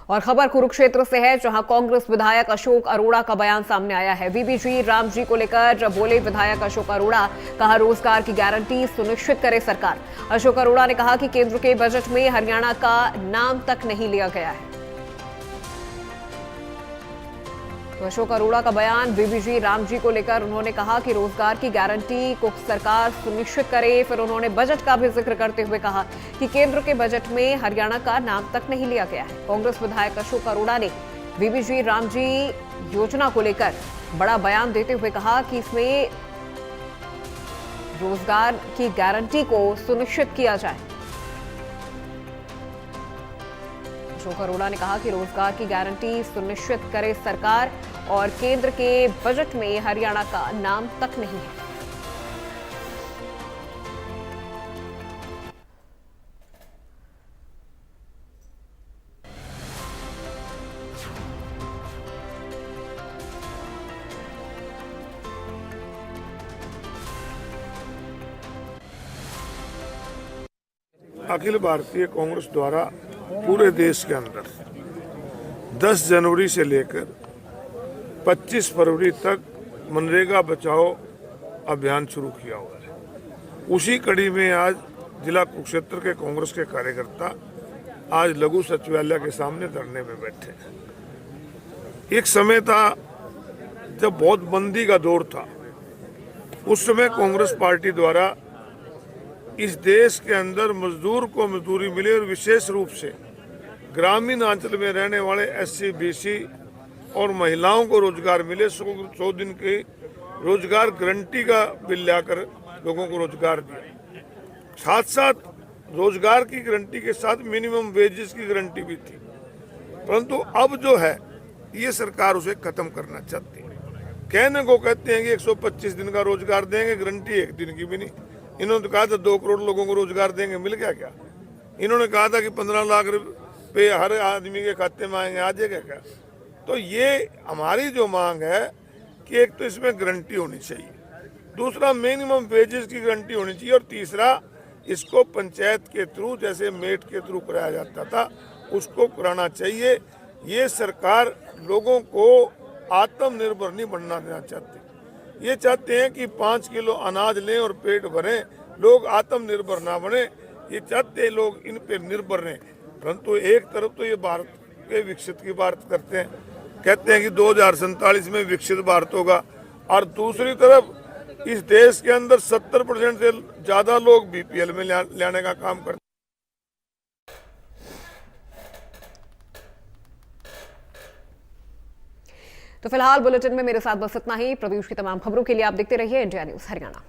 और खबर कुरुक्षेत्र से है, जहां कांग्रेस विधायक अशोक अरोड़ा का बयान सामने आया है। बीबीजी राम जी को लेकर बोले विधायक अशोक अरोड़ा, कहा रोजगार की गारंटी सुनिश्चित करे सरकार। अशोक अरोड़ा ने कहा कि केंद्र के बजट में हरियाणा का नाम तक नहीं लिया गया है। तो अशोक अरोड़ा का बयान बीबीजी राम जी को लेकर, उन्होंने कहा कि रोजगार की गारंटी को सरकार सुनिश्चित करे। फिर उन्होंने बजट का भी जिक्र करते हुए कहा कि केंद्र के बजट में हरियाणा का नाम तक नहीं लिया गया है। कांग्रेस विधायक अशोक अरोड़ा ने बीबीजी राम जी योजना को लेकर बड़ा बयान देते हुए कहा कि इसमें रोजगार की गारंटी को सुनिश्चित किया जाए। अशोक अरोड़ा ने कहा कि रोजगार की गारंटी सुनिश्चित करे सरकार और केंद्र के बजट में हरियाणा का नाम तक नहीं है। अखिल भारतीय कांग्रेस द्वारा पूरे देश के अंदर 10 जनवरी से लेकर 25 फरवरी तक मनरेगा बचाओ अभियान शुरू किया हुआ है। उसी कड़ी में आज जिला कुरुक्षेत्र के कांग्रेस के कार्यकर्ता आज लघु सचिवालय के सामने धरने में बैठे हैं। एक समय था जब बहुत मंदी का दौर था, उस समय कांग्रेस पार्टी द्वारा इस देश के अंदर मजदूर को मजदूरी मिले और विशेष रूप से ग्रामीण अंचल में रहने वाले एससी, बीसी और महिलाओं को रोजगार मिले। 100 दिन की रोजगार गारंटी का बिल लाकर लोगों को रोजगार दिया। साथ साथ रोजगार की गारंटी के साथ मिनिमम वेजेस की गारंटी भी थी, परंतु अब जो है ये सरकार उसे खत्म करना चाहती है। कहने को कहते हैं कि 125 दिन का रोजगार देंगे, गारंटी 1 दिन की भी नहीं। इन्होंने तो कहा था 2 करोड़ लोगों को रोजगार देंगे, मिल गया क्या? इन्होंने कहा था कि 15 लाख रुपए हर आदमी के खाते में आएंगे, आ जाएगा क्या? तो ये हमारी जो मांग है कि एक तो इसमें गारंटी होनी चाहिए, दूसरा मिनिमम वेजेस की गारंटी होनी चाहिए, और तीसरा इसको पंचायत के थ्रू, जैसे मेट के थ्रू कराया जाता था, उसको कराना चाहिए। ये सरकार लोगों को आत्मनिर्भर नहीं बनना देना चाहती। ये चाहते हैं कि 5 किलो अनाज लें और पेट भरें, लोग आत्मनिर्भर ना बने। ये चाहते हैं लोग इन पे निर्भर रहें। परंतु एक तरफ तो ये भारत के विकसित की बात करते हैं, कहते हैं कि 2047 में विकसित भारत होगा, और दूसरी तरफ इस देश के अंदर 70% से ज्यादा लोग बीपीएल में लाने का काम करते हैं। तो फिलहाल बुलेटिन में मेरे साथ बस इतना ही। प्रदेश की तमाम खबरों के लिए आप देखते रहिए इंडिया न्यूज हरियाणा।